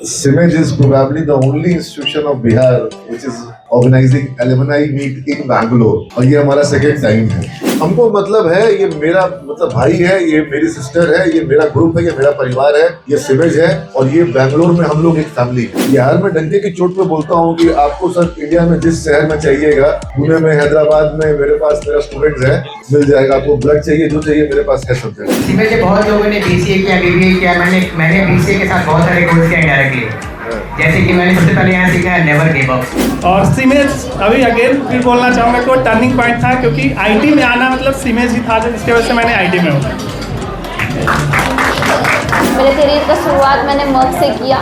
CIMEJ is probably the only institution of Bihar which is organizing alumni meet in Bangalore और ये हमारा second time है। हमको मतलब है ये मेरा मतलब भाई है, ये मेरी सिस्टर है, ये मेरा ग्रुप है, ये मेरा परिवार है, ये CIMEJ है और ये बैंगलोर में हम लोग एक फैमिली है। बिहार में डंके की चोट पे बोलता हूँ कि आपको सर इंडिया में जिस शहर में चाहिएगा, पुणे में, हैदराबाद में मेरे पास मेरा स्टूडेंट्स है, मिल जाएगा। आपको ब्लड चाहिए, जो चाहिए मेरे पास है सब जगह। CIMEJ के बहुत लोगों ने BCA किया, BBA किया, मैंने BCA के साथ बहुत सारे कोर्स किया डायरेक्टली। जैसे कि मैंने सबसे पहले यहाँ सीखा है नेवर गिव अप। और CIMEJ अभी अगेन फिर बोलना चाहूँगा कि वो टर्निंग पॉइंट था, क्योंकि IT में आना मतलब CIMEJ ही था, जिसकी वजह से मैंने IT में हूँ। मेरे करियर का शुरुआत मैंने मर्क से किया।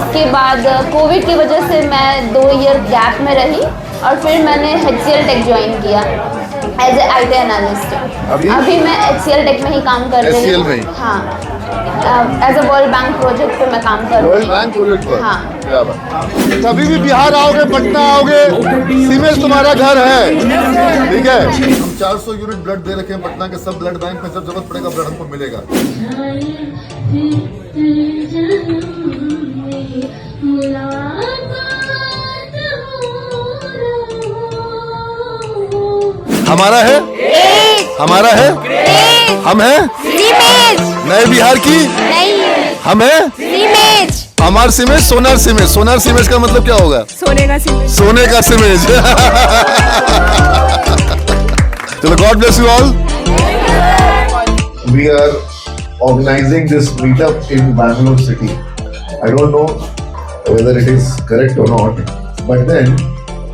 उसके बाद कोविड की वजह से मैं 2 ईयर गैप में रही और फिर मैंने HCL टेक ज्वाइन किया एज ए IT एनालिस्ट। अभी मैं HCL टेक में ही काम कर रही हूँ। हाँ, as a World Bank project पे मैं काम कर रही हूँ। वर्ल्ड बैंक प्रोजेक्ट पर? हाँ। क्या बात। कभी भी बिहार आओगे, पटना आओगे, CIMEJ तुम्हारा घर है, ठीक है। हम 400 यूनिट ब्लड दे रखे हैं पटना के सब ब्लड बैंक में, जब जरूरत पड़ेगा ब्लड हमको मिलेगा। हमारा है, हमारा है, हम हैं CIMEJ। नए बिहार की, नहीं, हम हैं CIMEJ। हमार CIMEJ, सोनार CIMEJ। सोनार CIMEJ का मतलब क्या होगा? सोने का CIMEJ। सोने का CIMEJ। चलो, God bless you all. We are organizing this meetup in Bangalore city. I don't know whether it is correct or not, but then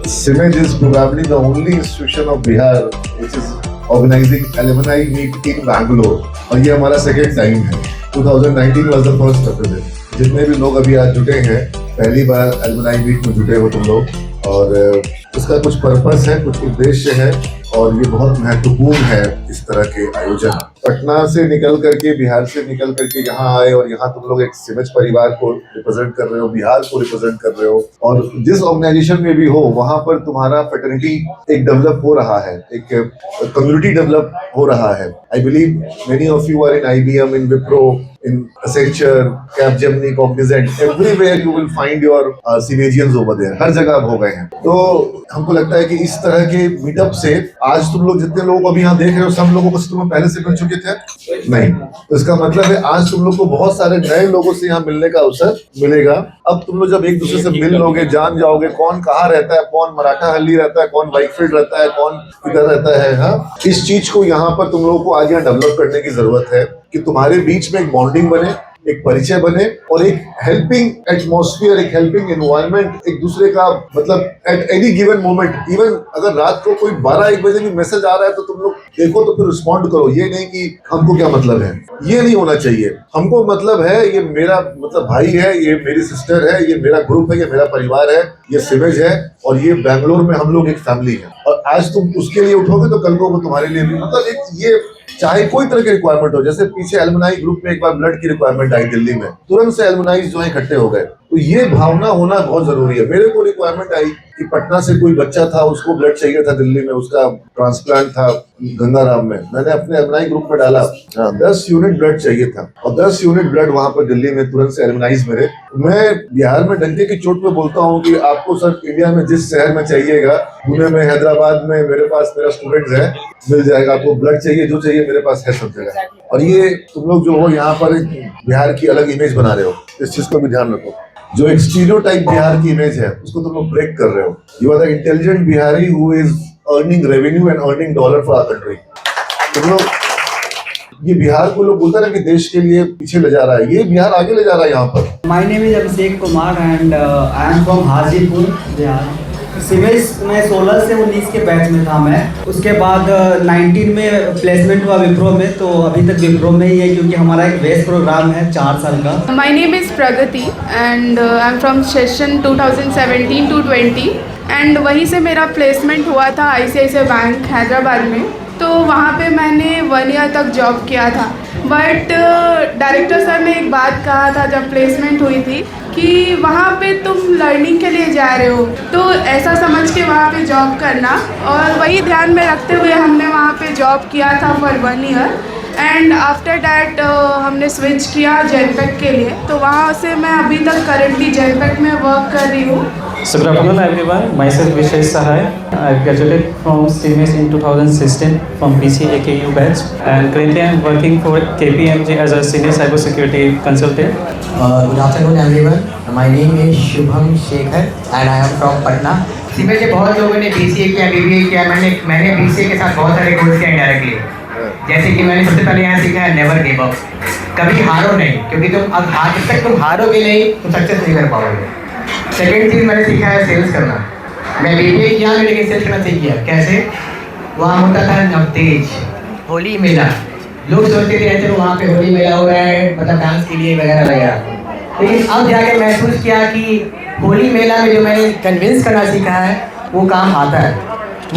CIMEJ is probably the only institution of Bihar which is organizing alumni meet in Bangalore और ये हमारा second time है। 2019 was the first episode। जितने भी लोग अभी आज जुटे हैं, पहली बार alumni meet में जुटे हो तुम लोग, और इसका कुछ पर्पस है, कुछ उद्देश्य है और ये बहुत महत्वपूर्ण है इस तरह के आयोजन। पटना से निकल करके, बिहार से निकल करके यहाँ आए और यहाँ तुम लोग एक CIMEJ परिवार को रिप्रेजेंट कर रहे हो, बिहार को रिप्रेजेंट कर रहे हो, और जिस ऑर्गेनाइजेशन में भी हो वहां पर तुम्हारा फ्रेटर्निटी एक डेवलप हो रहा है, एक कम्युनिटी डेवलप हो रहा है। I believe many of you are in IBM, in Wipro, in Accenture, Capgemini, Cognizant, everywhere you will find your CIMEJians over there। हर जगह अब हो गए हैं। तो हमको लगता है कि इस तरह के मीटअप से आज तुम लोग जितने लोग अभी यहाँ देख रहे हो, सब लोगों को तुम पहले से मिल चुके थे? नहीं। तो इसका मतलब है आज तुम लोग को बहुत सारे नए लोगों से यहाँ मिलने का अवसर मिलेगा। अब तुम लोग जब एक दूसरे से मिल लोगे, जान जाओगे कौन कहाँ रहता है, कौन मराठा हल्ली रहता है, कौन वाइकफील्ड रहता है, कौन किधर रहता है। हाँ, इस चीज को यहाँ पर तुम लोगों को आज यहाँ डेवलप करने की जरूरत है कि तुम्हारे बीच में एक बॉन्डिंग बने, एक परिचय बने और एक हेल्पिंग एटमॉस्फेयर, एक हेल्पिंग एनवायरनमेंट, एक दूसरे का मतलब at any given moment, even अगर रात को कोई 12-1 बजे भी मैसेज आ रहा है तो तुम लोग देखो तो फिर रिस्पॉन्ड करो। ये नहीं कि हमको क्या मतलब है, ये नहीं होना चाहिए। हमको मतलब है ये मेरा मतलब भाई है, ये मेरी सिस्टर है, ये मेरा ग्रुप है, ये मेरा परिवार है, ये CIMEJ है और ये बैंगलोर में हम लोग एक फैमिली है। और आज तुम उसके लिए उठोगे तो कल को तुम्हारे लिए भी मतलब एक ये चाहे कोई तरह की रिक्वायरमेंट हो। जैसे पीछे एलुमनाई ग्रुप में एक बार ब्लड की रिक्वायरमेंट आई दिल्ली में, तुरंत से एलुमनाई जो है इकट्ठे हो गए। तो ये भावना होना बहुत जरूरी है। मेरे को रिक्वायरमेंट आई कि पटना से कोई बच्चा था, उसको ब्लड चाहिए था दिल्ली में, उसका ट्रांसप्लांट था गंगाराम में। मैंने अपने एलुमनाई ग्रुप में डाला, 10 यूनिट ब्लड चाहिए था और 10 यूनिट ब्लड वहां पर दिल्ली में तुरंत से एलुमनाइज मेरे। मैं बिहार में डंके की चोट पे बोलता हूँ कि आपको सर इंडिया में जिस शहर में चाहिएगा, पुणे में, हैदराबाद में मेरे पास मेरा स्टूडेंट्स है, मिल जाएगा। आपको ब्लड चाहिए, जो चाहिए मेरे पास है सब जगह। और ये तुम लोग जो हो यहाँ पर बिहार की अलग इमेज बना रहे हो, इस चीज को भी ध्यान रखो। जो एक स्टीरियोटाइप बिहार की इमेज है उसको तुम लोग ब्रेक कर रहे हो। You are the intelligent Bihari who is earning revenue and earning dollar for our country. तुम लोग ये बिहार को लोग बोलता है ना कि देश के लिए पीछे ले जा रहा है, ये बिहार आगे ले जा रहा है यहाँ पर। My name is Abhishek Kumar and I am from Hajipur Bihar. CIMEJ में 16 से 19 के बैच में था मैं। उसके बाद 19 में प्लेसमेंट हुआ विप्रो में, तो अभी तक विप्रो में ही है क्योंकि हमारा एक बेस प्रोग्राम है 4 साल का। My name is Pragati and I'm from session 2017 to 20 and वहीं से मेरा प्लेसमेंट हुआ था ICICI बैंक हैदराबाद में। तो वहाँ पे मैंने 1 ईयर तक जॉब किया था। बट डायरेक्टर सर ने एक बात कहा था जब प्लेसमेंट हुई थी कि वहाँ पे तुम लर्निंग के लिए जा रहे हो, तो ऐसा समझ के वहाँ पे जॉब करना। और वही ध्यान में रखते हुए हमने वहाँ पे जॉब किया था for 1 year and after that हमने स्विच किया जेनपेक के लिए, तो वहाँ से मैं अभी तक करंटली जेनपेक में वर्क कर रही हूँ। So good afternoon everyone, myself Vishay Sahai. I graduated from CMS in 2016 from BCA AKU batch, and currently I am working for KPMG as a senior cybersecurity consultant. Good afternoon everyone, my name is Shubham Shekhar and I am from Patna. सीमें से बहुत लोगों ने BCA किया, BBA किया, मैंने BCA के साथ बहुत सारे कोर्स किया इनडायरेक्टली। जैसे कि मैंने सबसे पहले यहाँ सीखा है नेवर गिव अप, कभी हारो नहीं, क्योंकि तुम अब आज तक तुम हारोगे नहीं तो सक्सेस नहीं कर पाओगे। सेकेंड चीज़ मैंने सीखा है सेल्स करना। मैं BBA किया लेकिन सेल्स करना सीख गया। कैसे? वहाँ होता था नवतेज होली मेला, लोग सोचते थे ऐसे वहाँ पे होली मेला हो रहा है, मतलब डांस के लिए वगैरह वगैरह, लेकिन अब जाके महसूस किया कि होली मेला में जो मैंने कन्विंस करना सीखा है वो काम आता है।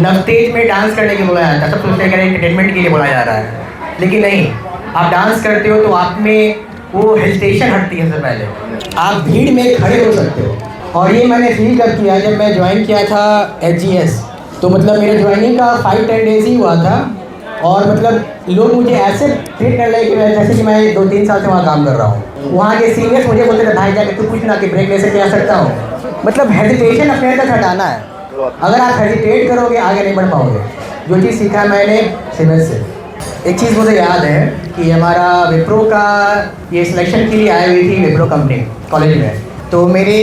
नवतेज में डांस करने के लिए बोला जाता है, सब सोचते हैं एंटरटेनमेंट के लिए बोला जा रहा है, लेकिन नहीं, आप डांस करते हो तो आप में वो हेजिटेशन हटती है। सबसे पहले आप भीड़ में खड़े हो सकते हो, और ये मैंने फील कर किया जब मैं ज्वाइन किया था HGS। तो मतलब मेरे ज्वाइनिंग का 5-10 डेज ही हुआ था, और मतलब लोग मुझे ऐसे ट्रीट कर रहे कि मैं जैसे कि मैं 2-3 साल से वहाँ काम कर रहा हूँ। वहाँ के सीनियर्स मुझे बोलते थे भाई जाके तू कुछ ना कि ब्रेक ले सके आ सकता हूँ। मतलब हेजिटेशन अपने अंदर हटाना है, अगर आप हेजिटेट करोगे आगे नहीं बढ़ पाओगे। जो चीज़ सीखा मैंने सीमेंस से, एक चीज़ मुझे याद है कि हमारा विप्रो का ये सिलेक्शन के लिए आई हुई थी विप्रो कंपनी कॉलेज में, तो मेरे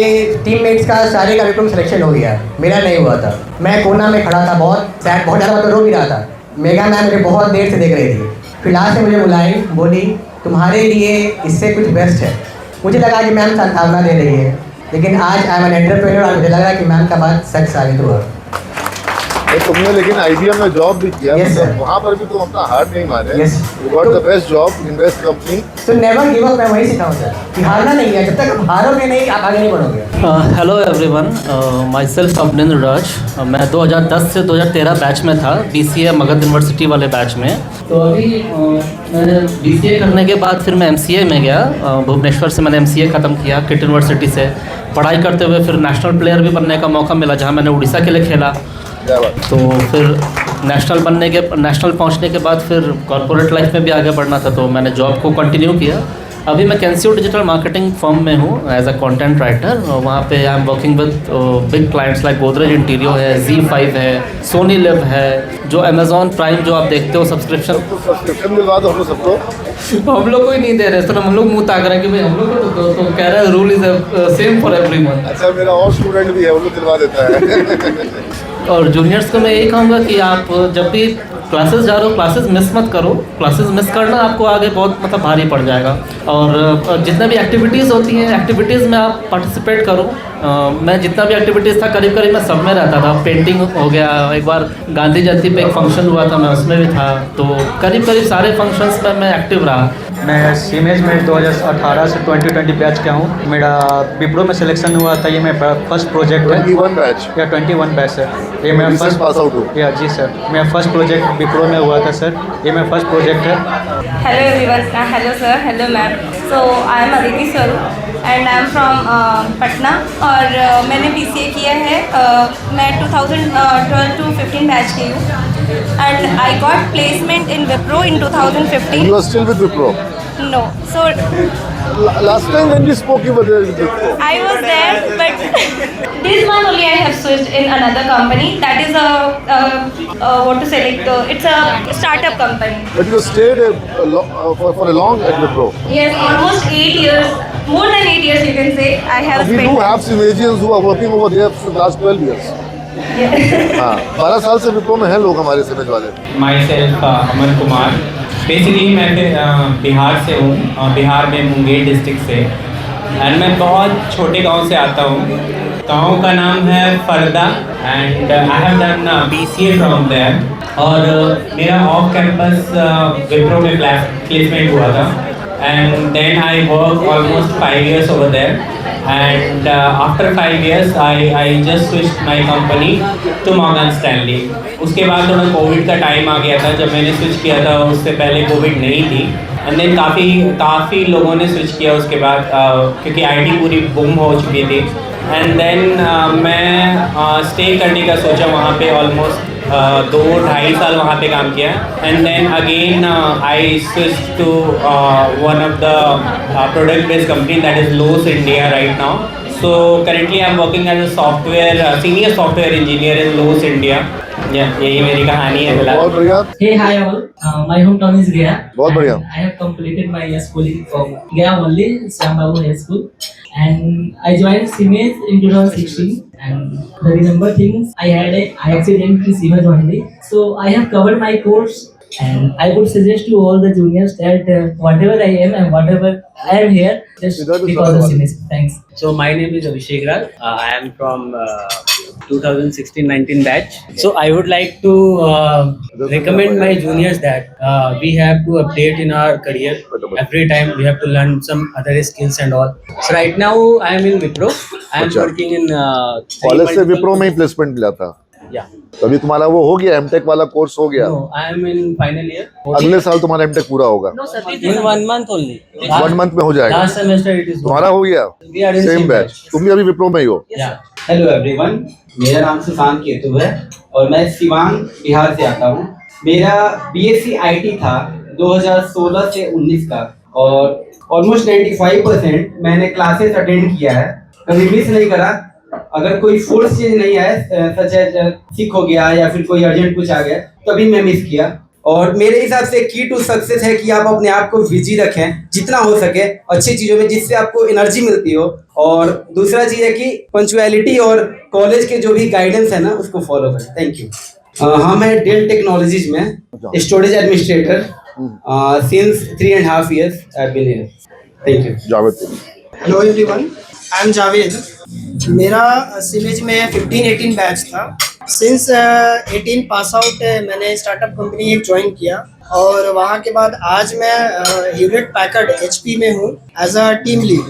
टीममेट्स का सारे का विप्रो में सिलेक्शन हो गया, मेरा नहीं हुआ था। मैं कोना में खड़ा था, बहुत सैड, बहुत ज़्यादा रो भी रहा था। मेगा मैम मुझे बहुत देर से देख रही थी, फिर लास्ट में मुझे बुलाई, बोली तुम्हारे लिए इससे कुछ बेस्ट है। मुझे लगा कि मैम सांत्वना दे रही है, लेकिन आज आई एम एन एंटरप्रेन्योर और मुझे लग रहा है कि मैम का बात सच साबित हुआ। तुमने लेकिन IBM में जॉब भी किया, Yes, sir. वहाँ पर भी तुम अपना हार्ट नहीं मारे। Yes. You got the best job in best company. तो नेवर गिव अप, मैं वही सीखा हूँ सर कि हारना नहीं है, जब तक आप हारोगे नहीं आप आगे नहीं बढ़ोगे। हेलो एवरीवन, माई सेल्फ अभिनंदन राज। मैं 2010 से 2013 बैच में था, BCA मगध यूनिवर्सिटी वाले बैच में। तो अभी मैंने BCA करने के बाद फिर मैं MCA में गया, भुवनेश्वर से मैंने MCA ख़त्म किया किट यूनिवर्सिटी से। पढ़ाई करते हुए फिर नेशनल प्लेयर भी बनने का मौका मिला, जहाँ मैंने उड़ीसा के लिए खेला। तो फिर नेशनल पहुंचने के बाद फिर कॉर्पोरेट लाइफ में भी आगे बढ़ना था, तो मैंने जॉब को कंटिन्यू किया। अभी मैं कैंसियो डिजिटल मार्केटिंग फर्म में हूँ एज अ कंटेंट राइटर। वहाँ पे I am working with big clients like Godrej Interio है, Z5 है, सोनी लिव है, जो अमेजॉन प्राइम जो आप देखते हो सब्सक्रिप्शन दिलवा दो हम लोग सबको। हम लोग को ही नहीं दे रहे, तो हम लोग मुँह ताक रहे हैं कि भाई हम लोग को तो कह रहे हैं rule is same for everyone. अच्छा, मेरा और स्टूडेंट भी है, वो लोग दिलवा देता है। और जूनियर्स को मैं यही कहूँगा कि आप जब भी क्लासेस जा रहे हो, क्लासेस मिस मत करो। क्लासेस मिस करना आपको आगे बहुत मतलब भारी पड़ जाएगा। और जितने भी एक्टिविटीज़ होती हैं, एक्टिविटीज़ में आप पार्टिसिपेट करो। मैं जितना भी एक्टिविटीज़ था करीब करीब मैं सब में रहता था। पेंटिंग हो गया, एक बार गांधी जयंती पे एक फंक्शन हुआ था, मैं उसमें भी था। तो करीब करीब सारे फंक्शंस में मैं एक्टिव रहा। मैं सीमेज में 2018 से 2020 बैच का हूँ। मेरा विप्रो में सिलेक्शन हुआ था, ये मेरा फर्स्ट प्रोजेक्ट है। 21 बैच या 21 बैच है ये मेरा फर्स्ट पास आउट हो। या जी सर, मेरा फर्स्ट प्रोजेक्ट विप्रो में हुआ था सर, ये मेरा फर्स्ट प्रोजेक्ट है। Hello everyone, hello sir, hello ma'am. So I am Aditi Swaroop and I am from Patna, और मैंने BCA किया है। मैं 2012 to 15 बैच की हूँ, and I got placement in Wipro in 2015। You are still with Wipro? No, so Last time when we spoke, you were there with Wipro. I was there, but this one only I have switched in another company. That is what to say, like it's a startup company. But you stayed for a long at Wipro. Yes, almost 8 years, more than 8 years you can say. I have We do spent. have Simesians who are working over there for the last 12 years. हाँ, 12 साल से विप्रो में हैं लोग हमारे सिमेज वाले। My self Aman Kumar. Basically मैं बिहार से हूँ, बिहार में मुंगेर डिस्ट्रिक्ट से, एंड मैं बहुत छोटे गांव से आता हूँ। गांव का नाम है Farda, and I have done BCA from there. और मेरा ऑफ कैंपस विप्रो में प्लेसमेंट हुआ था, and then I work almost 5 years over there. And after 5 years I just switched my company to Morgan Stanley. उसके बाद थोड़ा कोविड का टाइम आ गया था जब मैंने स्विच किया था, उससे पहले कोविड नहीं थी। एंड देन काफ़ी लोगों ने स्विच किया उसके बाद, क्योंकि IT पूरी बूम हो चुकी थी। एंड देन मैं स्टे करने का सोचा वहाँ पे ऑलमोस्ट 2-2.5 साल वहाँ पे काम किया and then again I switch to one of the product based company that is Lowe's India right now. So currently I'm working as a senior software engineer in Lowe's India. यही मेरी कहानी है फिलहाल. बहुत बढ़िया. Hey, hi all. My hometown is Gaya. बहुत बढ़िया. I have completed my schooling from Gaya only, Shyam Babu High School, and I joined Siemens in 2016. And the remember things, I had an accident in Siemens only. So I have covered my course. And I would suggest to all the juniors that whatever I am and whatever I am here, just because of Siemens. Thanks. So my name is Abhishek Raj. I am from 2016-19 batch. So I would like to recommend my juniors that we have to update in our career. Every time we have to learn some other skills and all. So right now I am in Wipro. I am working in college से विप्रो में ही placement मिला था. Yeah. तो अभी तुम्हारा वो हो गया, एमटेक वाला कोर्स हो गया? No, I am in final year. अगले साल तुम्हारा एमटेक पूरा होगा? No, sir, in 1 month only. 1 month में हो जाएगा? Last semester it is. तुम्हारा हो गया? We are in same batch. तुम भी अभी विप्रो में ही हो? Yeah. हेलो एवरीवन, मेरा नाम सुशांत केतु है और मैं सिवान बिहार से आता हूँ. मेरा बीएससी आईटी था 2016 से 19 का और ऑलमोस्ट 95% मैंने क्लासेस अटेंड किया है, कभी मिस नहीं करा. अगर कोई फोर्स चेंज नहीं आया, सच है सिक हो गया या फिर कोई अर्जेंट कुछ आ गया, तभी मैं मिस किया. और मेरे हिसाब से की टू सक्सेस है कि आप अपने आप को बिजी रखें जितना हो सके अच्छी चीज़ों में, जिससे आपको एनर्जी मिलती हो. और दूसरा चीज़ है कि पंक्चुअलिटी और कॉलेज के जो भी गाइडेंस है ना उसको फॉलो करें. Thank you. हम हैं डेल टेक्नोलॉजीज में storage administrator since 3.5 years I've been here. Thank you. Javed. Hello everyone, I am Javed. मेरा सिमेज में 15-18 बैच था. सिंस 18 पास आउट मैंने स्टार्टअप कंपनी एक ज्वाइन किया और वहाँ के बाद आज मैं ह्यूलेट पैकर्ड HP में हूँ एज अ टीम लीड.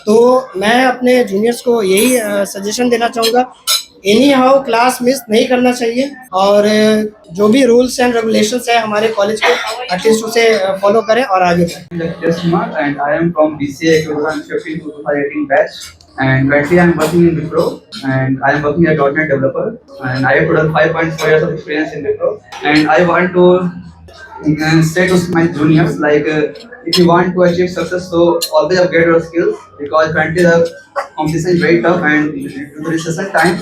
तो मैं अपने जूनियर्स को यही सजेशन देना चाहूँगा, एनी हाउ क्लास मिस नहीं करना चाहिए और जो भी रूल्स एंड रेगुलेशंस है हमारे कॉलेज के एटलीस्ट उसे फॉलो करें और आगे बढ़ें. And I am from BCA 2015 to 2018 batch. And currently I am working in Wipro and I am working as a .NET developer and I have total 5.4 years of experience in Wipro. And I want to say to my juniors like if you want to achieve success, so always upgrade your skills because currently the competition is very tough and due to recession time,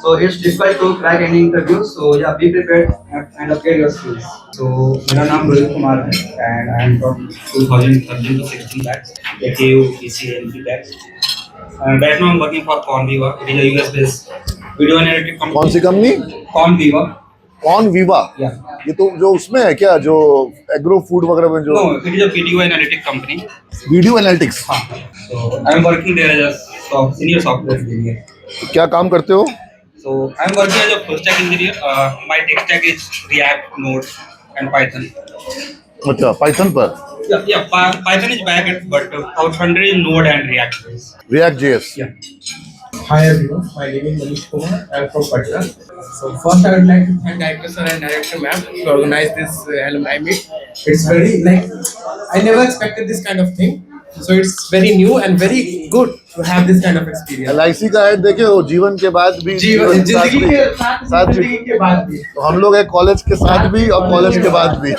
so it's difficult to crack any interview. So yeah, be prepared and upgrade your skills. So मेरा नाम रोहित कुमार है and I am from 2013 to 16 batch, AKU BCA NP batch. Right now I'm working for Conviva. It is a US-based video analytic company. कौन सी company? Conviva. Conviva. Yeah. ये तो जो उसमें है क्या, जो एग्रो फूड वगैरह में जो? No, it is a video analytic company. Video analytics. हाँ. So I am working there as a senior software engineer. क्या काम करते हो? So I am working as a full stack engineer. My tech stack is React, Node, and Python. अच्छा, Python पर? Yeah, Python is backend, but our front end is Node and React. React JS. Yeah. Hi everyone, my name is Manish Kumar. I am from Patna. So first I would like to thank Director Sir and Director Ma'am to organize this alumni meet. It's very I never expected this kind of thing. So it's very new and very good to have this kind of experience. LIC का add देखे हो, जीवन के बाद भी, जिंदगी के साथ जिंदगी के बाद भी. तो हम लोग हैं कॉलेज के साथ भी और कॉलेज के बाद भी.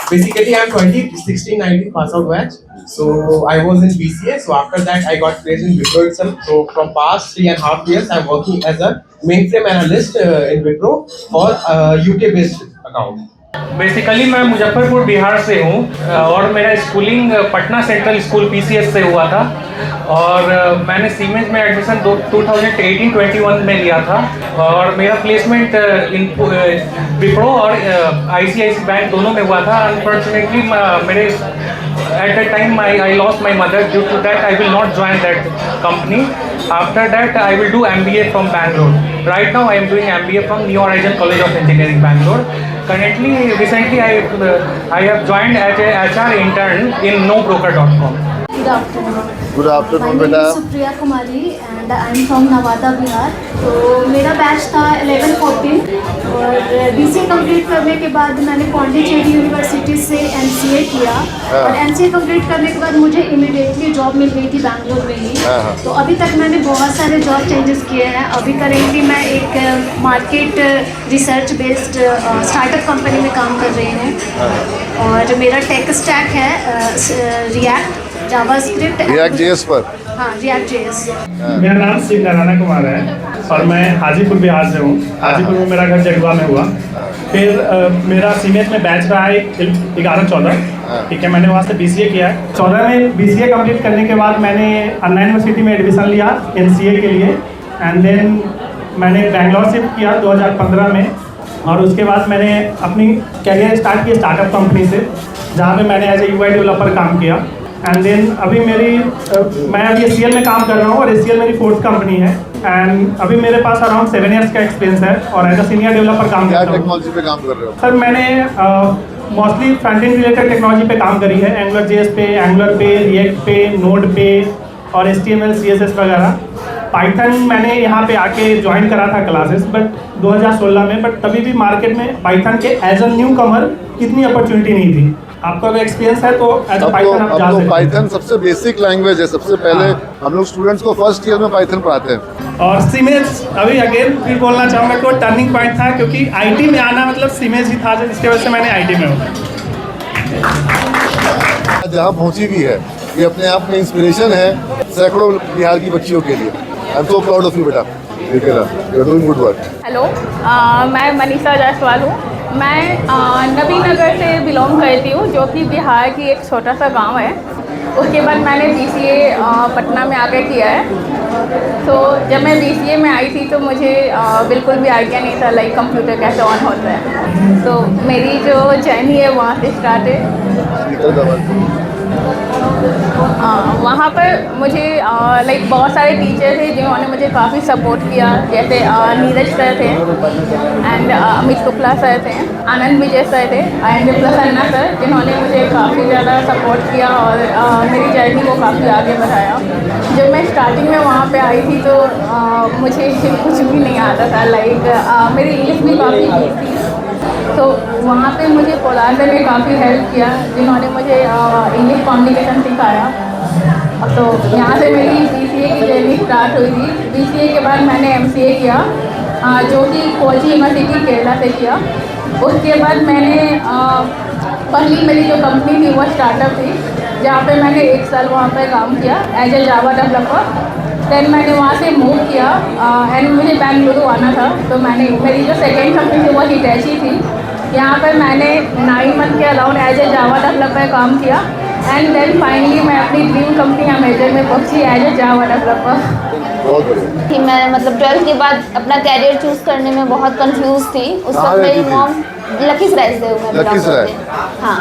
Basically, I'm 2016-19 pass out batch. So I was in BCA. So after that, I got placed in Wipro itself. So from past 3.5 years, I'm working as a mainframe analyst in Wipro for UK-based account. Basically मैं मुजफ्फरपुर बिहार से हूँ और मेरा schooling Patna central school PCS से हुआ था और मैंने सीमेंस में एडमिशन 2018-21 में लिया था और मेरा प्लेसमेंट इन विप्रो और ICICI बैंक दोनों में हुआ था. अनफॉर्चुनेटली मेरे at that time I lost my mother. Due to that I will not join that company. After that I will do MBA from Bangalore. Right now I am doing MBA from New Horizon College of Engineering, Bangalore. Recently I have joined as a HR intern in nobroker.com. Good afternoon. Good afternoon, My name बेटा. is Supriya Kumari and I am from Navada, Bihar. तो मेरा batch था 11-14 और BCA complete करने के बाद मैंने Pondicherry university से MCA किया और MCA कंप्लीट करने के बाद मुझे इमीडिएटली जॉब मिल गई थी बैंगलोर में ही हाँ, हाँ। तो अभी तक मैंने बहुत सारे जॉब चेंजेस किए हैं। अभी करेंटली मैं एक market research based startup company में काम कर रही हूँ और मेरा टेक स्टैक है रिएक्ट, जावास्क्रिप्ट, रिएक्ट जेएस पर। हाँ, रिएक्ट जेएस। मेरा नाम शिव नारायण कुमार है और मैं हाजीपुर बिहार से हूँ। हाजीपुर में मेरा घर जगवा में हुआ। फिर मेरा सीमेज में बैच रहा है 11-14, ठीक है। मैंने वहाँ से BCA किया है। 14 में BCA कंप्लीट करने के बाद मैंने अन्ना यूनिवर्सिटी में एडमिशन लिया MCA के लिए एंड देन मैंने बैंगलोर शिफ्ट किया 2015 में और उसके बाद मैंने अपनी कैरियर स्टार्ट की स्टार्टअप कंपनी से, जहाँ पे मैंने एज ए UI डेवलपर काम किया एंड देन अभी मैं अभी SCL में काम कर रहा हूँ और SCL मेरी 4th कंपनी है एंड अभी मेरे पास अराउंड 7 इयर्स का एक्सपीरियंस है और एज अ सीनियर डेवलपर काम करता हूँ। क्या टेक्नोलॉजी पे काम कर रहे हो? सर मैंने mostly front end related technology पे काम करी है, एंगुलर JS पे, एंगुलर पे, रिएक्ट पे, नोड पे और HTML CSS वगैरह। पाइथन मैंने यहाँ पे आके ज्वाइन करा था क्लासेस बट 2016 में, बट तभी भी मार्केट में पाइथन के एज अ न्यू कमर इतनी अपॉर्चुनिटी नहीं थी। आपका अगर एक्सपीरियंस है तो एज अ पाइथन आप जा सकते हैं। पाइथन सबसे बेसिक लैंग्वेज है। सबसे पहले हम लोग स्टूडेंट्स को फर्स्ट ईयर में पाइथन पढ़ाते हैं। और सीमेज अभी अगेन फिर बोलना चाहूँगा कि वो टर्निंग पॉइंट था क्योंकि IT में आना मतलब सीमेज ही था, जिसकी वजह से मैंने IT में हूँ। जहाँ पहुँची भी है ये अपने आप में इंस्पिरेशन है सैकड़ों बिहार की बच्चियों के लिए। I am so proud of you बेटा। You are doing good work. Hello, मैं मनीषा जायसवाल हूँ। मैं नबी नगर से बिलोंग करती हूँ, जो कि बिहार की एक छोटा सा गांव है। उसके बाद मैंने BCA पटना में आकर किया है। तो जब मैं BCA में आई थी तो मुझे बिल्कुल भी आइडिया नहीं था लाइक कंप्यूटर कैसे ऑन होता है। तो मेरी जो जर्नी है वहाँ से स्टार्ट है। वहाँ पर मुझे लाइक बहुत सारे टीचर थे जिन्होंने मुझे काफ़ी सपोर्ट किया, जैसे नीरज सर थे एंड अमित शुक्ला सर थे, आनंद विजय सर थे एंड प्रसन्ना सर, जिन्होंने मुझे काफ़ी ज़्यादा सपोर्ट किया और मेरी जर्नी को काफ़ी आगे बढ़ाया। जब मैं स्टार्टिंग में वहाँ पे आई थी तो मुझे कुछ भी नहीं आता था, लाइक मेरी इंग्लिश भी काफ़ी वीक थी। तो वहाँ पे मुझे पोलार सर ने काफ़ी हेल्प किया, जिन्होंने मुझे इंग्लिश कम्युनिकेशन सिखाया। तो यहाँ से मेरी BCA की जर्नी स्टार्ट हुई थी। BCA के बाद मैंने MCA किया, जो कि कोची यूनिवर्सिटी केरला से किया। उसके बाद मैंने पहली मेरी जो कंपनी थी वो स्टार्टअप थी, जहाँ पे मैंने 1 साल वहाँ पर काम किया as a Java developer. Then मैंने वहाँ से मूव किया एंड मुझे बेंगलुरु आना था। तो मेरी जो सेकेंड कंपनी थी वो हिटैची थी। यहाँ पर मैंने 9 मंथ के around as a Java developer काम किया एंड देन फाइनली मैं अपनी ड्रीम कंपनी अमेजन में पहुँची एज ए जावा डेवलपर। कि मैं मतलब 12th के बाद अपना कैरियर चूज करने में बहुत कंफ्यूज थी। उस वक्त मेरी मॉम लखीसराय से हाँ,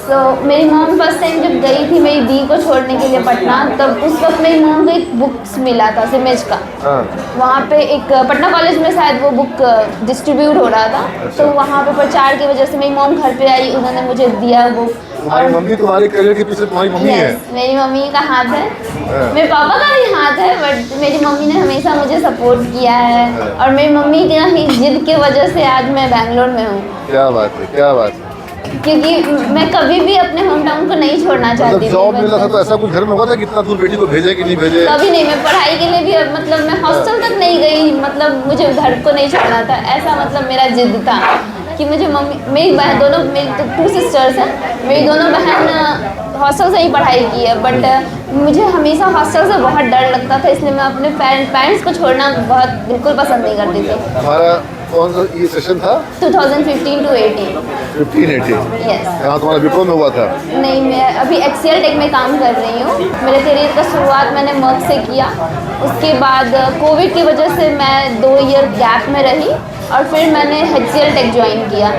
तो मेरी मॉम फर्स्ट टाइम जब गई थी मेरी दी को छोड़ने के लिए पटना, तब उस वक्त मेरी मॉम को एक बुक्स मिला था सिमेज का। वहाँ पे एक पटना कॉलेज में शायद वो बुक डिस्ट्रीब्यूट हो रहा था। तो वहाँ पे प्रचार की वजह से मेरी मॉम घर पे आई, उन्होंने मुझे दिया बुक। और मम्मी तुम्हारे करियर के पीछे तुम्हारी मम्मी है? मेरी मम्मी का हाथ है, मेरे पापा का भी हाथ है, बट मेरी मम्मी ने हमेशा मुझे सपोर्ट किया है और मेरी मम्मी की ही जिद की वजह से आज मैं बैंगलोर में हूँ। क्या बात है, क्या बात है। क्योंकि मैं कभी भी अपने होम टाउन को नहीं छोड़ना चाहती। जॉब मिला था तो ऐसा कुछ घर में हुआ था कि इतना दूर बेटी को भेजे कि नहीं भेजे? कभी नहीं। मैं पढ़ाई के लिए भी मतलब मैं हॉस्टल तक नहीं गई, मतलब मुझे घर को नहीं छोड़ना था, ऐसा मतलब मेरा जिद था कि मुझे मेरी बहन दोनों, मेरी 2 सिस्टर्स हैं, मेरी दोनों बहन हॉस्टल से ही पढ़ाई की है, बट मुझे हमेशा हॉस्टल से बहुत डर लगता था, इसलिए मैं अपने पेरेंट्स को छोड़ना बिल्कुल पसंद नहीं करती थी। हमारा कौन सा ये सेशन था? 2015 to 18। 15-18 यस। यहाँ तुम्हारा विप्रो में हुआ था? नहीं, मैं अभी HCL टेक में काम कर रही हूँ। मेरे करियर का शुरुआत मैंने मर्क से किया, उसके बाद कोविड की वजह से मैं 2 ईयर गैप में रही और फिर मैंने HCL टेक ज्वाइन किया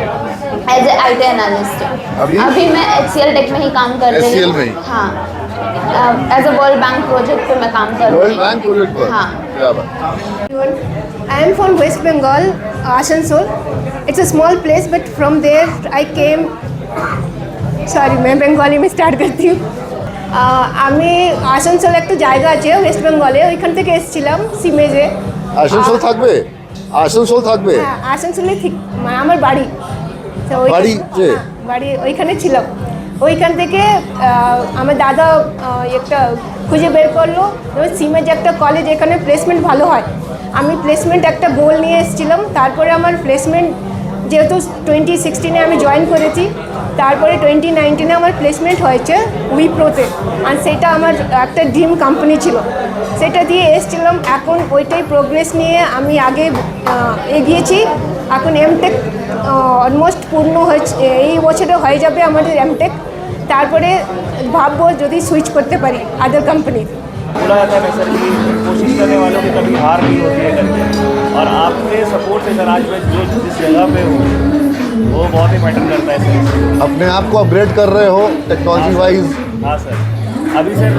एज ए IT एनालिस्ट। अभी मैं HCL टेक में ही काम कर रही हूँ। में ही? हाँ, as a World Bank project पे मैं काम कर रही हूँ। वर्ल्ड बैंक प्रोजेक्ट पर? हाँ। क्या बात। I am from West Bengal, Asansol. It's a small place, but from there I came. Sorry, मैं बेंगली में स्टार्ट करती हूँ। আমি আসানসোল একটা জায়গা আছে ওয়েস্ট বেঙ্গলে, ওইখান থেকে এসেছিলাম সিমেজে। আসানসোল থাকবে? আসানসোল থাকবে? হ্যাঁ, আসানসোলে ঠিক আমার বাড়ি। বাড়ি যে? বাড়ি ওইখানে ছিলাম। ওইখান থেকে আমার দাদা একটা খুঁজে বের করলো সিমেজ একটা কলেজ, এখানে প্লেসমেন্ট ভালো হয়। আমি প্লেসমেন্ট একটা গোল নিয়ে এসেছিলাম, তারপরে আমার প্লেসমেন্ট যেহেতু 2016-এ আমি জয়েন করেছি, তারপরে 2019-এ আমার প্লেসমেন্ট হয়েছে উইপ্রোতে, আর সেটা আমার একটা ড্রিম কোম্পানি ছিল, সেটা দিয়ে এসেছিলাম। এখন ওইটাই প্রোগ্রেস নিয়ে আমি আগে এগিয়েছি। এখন এমটেক অলমোস্ট পূর্ণ হয়েছে, এই বছরে হয়ে যাবে আমাদের এমটেক। তারপরে ভাববো যদি সুইচ করতে পারি আদার কোম্পানি। बोला जाता है सर कि कोशिश करने वालों की कभी हार नहीं होती है करके, और आपके सपोर्ट से सर आज मैं जो जिस जगह पे हूँ वो बहुत ही मैटर करता है सर। अपने आप को अपग्रेड कर रहे हो टेक्नोलॉजी वाइज? हाँ सर, अभी सर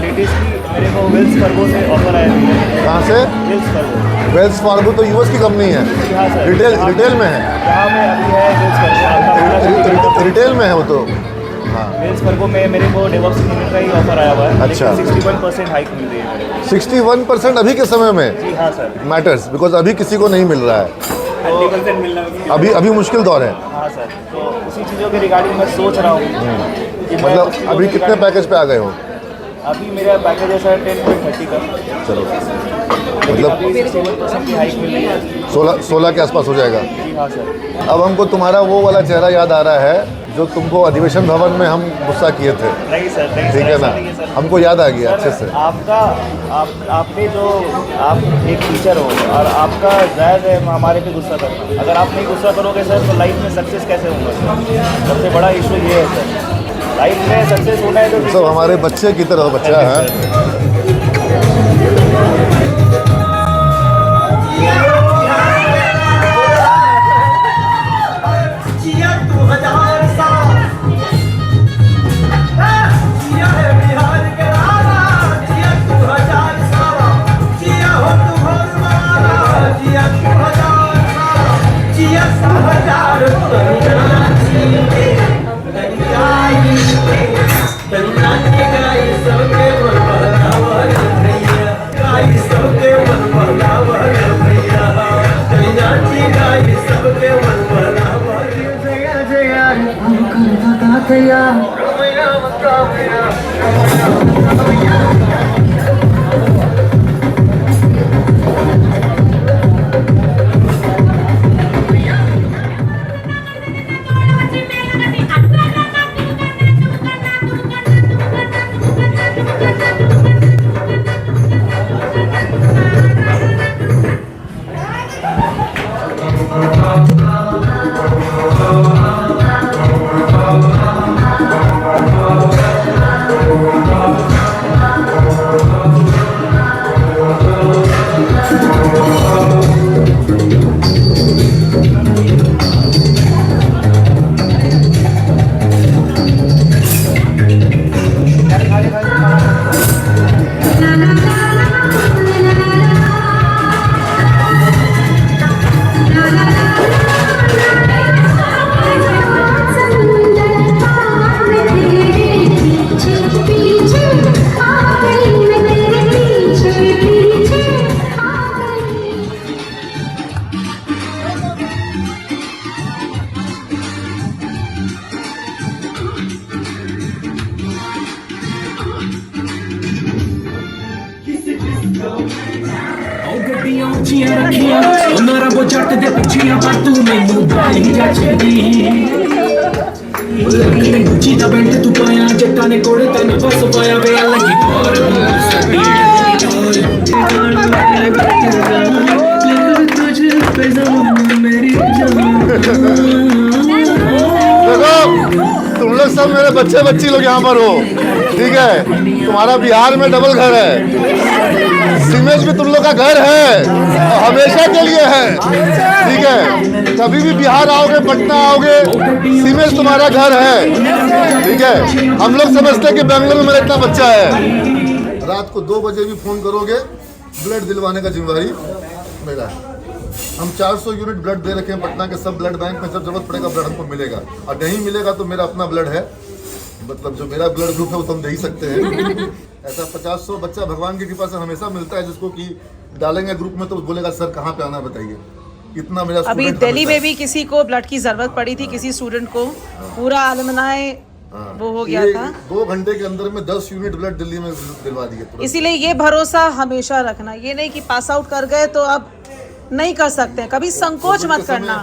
लेटेस्टली मेरे को वेल्स फार्गो से ऑफर आया है। कहाँ से? Wells Fargo. वेल्स फार्गो तो यूएस की कंपनी है। हाँ सर, रिटेल में है। जहाँ पे अभी है वेल्स फार्गो, रिटेल में है वो तो। हाँ, वेल्स फार्गो में मेरे को डेवऑप्स इंजीनियर का ही ऑफर आया हुआ है। अच्छा, 61% हाइक मिल रही है मेरे को। 61% अभी के समय में? जी हाँ सर, मैटर्स, बिकॉज अभी किसी को नहीं मिल रहा है, 30% मिलना अभी मुश्किल दौर है। हाँ सर, तो उसी चीज़ों के रिगार्डिंग मैं सोच रहा हूँ कि मतलब अभी कितने पैकेज पे आ गए हो? अभी मेरा पैकेज है सर 10.30 का। चलो, मतलब 61% की हाइक मिल रही है। 16 के आसपास हो जाएगा। जी हाँ सर। अब हमको तुम्हारा वो वाला चेहरा याद आ रहा है जो तुमको अधिवेशन भवन में हम गुस्सा किए थे। नहीं सर, नहीं ठीक है ना, हमको याद आ गया अच्छे से। आपने जो आप एक टीचर हो और आपका जायज़ है हमारे पे गुस्सा करना। अगर आप नहीं गुस्सा करोगे सर तो लाइफ में सक्सेस कैसे होगा? सबसे बड़ा इशू ये है सर, लाइफ में सक्सेस होना है तो सब हमारे बच्चे की तरह बच्चा है। तुम लोग सब मेरे बच्चे बच्ची लोग यहाँ पर हो, ठीक है। तुम्हारा बिहार में डबल घर है, सीमेज भी तुम लोग का घर है और हमेशा के लिए है, ठीक है। कभी भी बिहार आओगे, पटना आओगे, सीमेज तुम्हारा घर है, ठीक है। हम लोग समझते हैं कि बेंगलुरु में मेरा इतना बच्चा है। रात को 2 बजे भी फोन करोगे, ब्लड दिलवाने का जिम्मेदारी मेरा है। हम 400 यूनिट ब्लड दे रखे हैं पटना के सब ब्लड बैंक में, जब जरूरत पड़ेगा ब्लड हमको मिलेगा, और नहीं मिलेगा तो मेरा अपना ब्लड है, मतलब जो मेरा ब्लड ग्रुप है वो तो हम दे ही सकते हैं। ऐसा 50-100 बच्चा भगवान की कृपा से हमेशा मिलता है, जिसको कि डालेंगे ग्रुप में तो बोलेगा सर कहाँ पे आना बताइए। इतना मेरा अभी दिल्ली में भी किसी को ब्लड की ज़रूरत पड़ी थी, किसी स्टूडेंट को, पूरा अलमनाई वो हो गया था। 2 घंटे के अंदर में 10 यूनिट ब्लड दिल्ली में दिलवा दिए तुरंत। इसीलिए ये भरोसा हमेशा रखना, ये नहीं कि पास आउट कर गए तो अब नहीं कर सकते, कभी संकोच मत करना।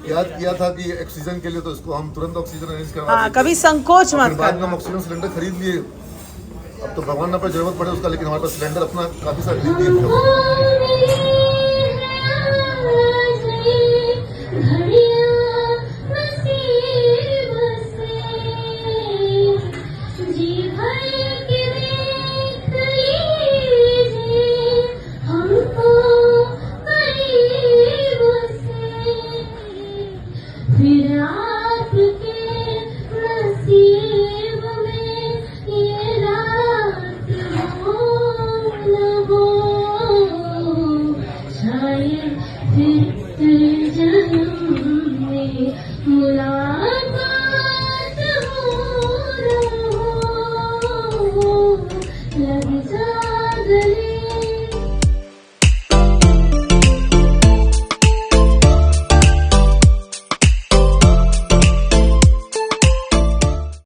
याद किया था कि ऑक्सीजन के लिए तो इसको हम तुरंत ऑक्सीजन अरेंज करवा हाँ, कभी संकोच मत बाद में करना। ऑक्सीजन सिलेंडर खरीद लिए। अब तो भगवान ना पे जरूरत पड़े उसका, लेकिन हमारे पास सिलेंडर अपना काफी सारा खरीद लिए थे।